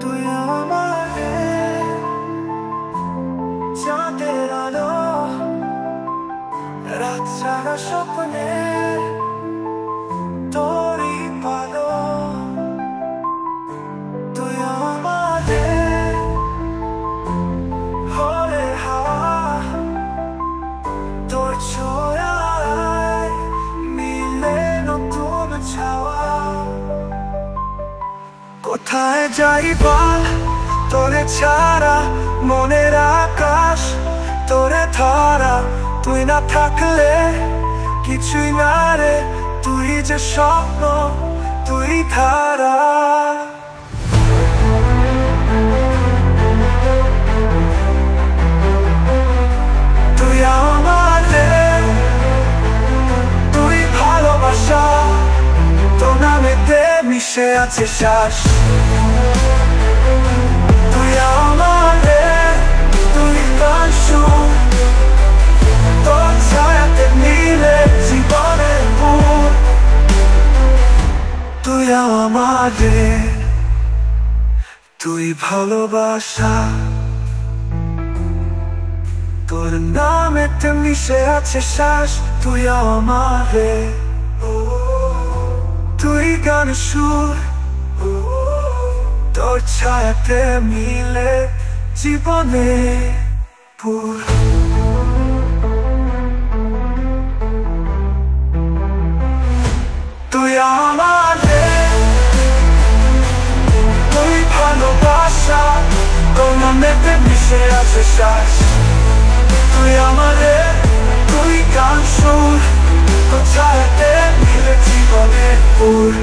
তুই আমারে চাঁদের আলো, রাত সারা স্বপ্নে তোরই পালো। তুই আমারে ভোরের হাওয়া, তোর ছোঁয়ায় মিলে নতুন ছাওয়া। কোথায় যাই বল তোরে ছাড়া, মনের আকাশ তোরে ধরা। তুই না থাকলে কিছুই না রে, তুই যে স্বপ্ন তুই ধারা। তুই আমারে, তুই ভালোবাসা, তোর নামেতে মিশে আছে শ্বাস। তুই আমারে, তুই গান সুর, তোর ছায়াতে মিলে জীবনের ভোর। তুই আমারে, তুই ভালোবাসা, তোর নামেতে মিশে আছে শ্বাস। তুই আমারে, তুই গান সুর, তোর ছায়াতে মিলে জীবনে ভোর। তুই আমারে, তুই ভালোবাসা, তোর নামেতে মিশে আছে শ্বাস। তুই আমারে, তুই গান সুর, তোর ছায়াতে মিলে জীবনে ভোর।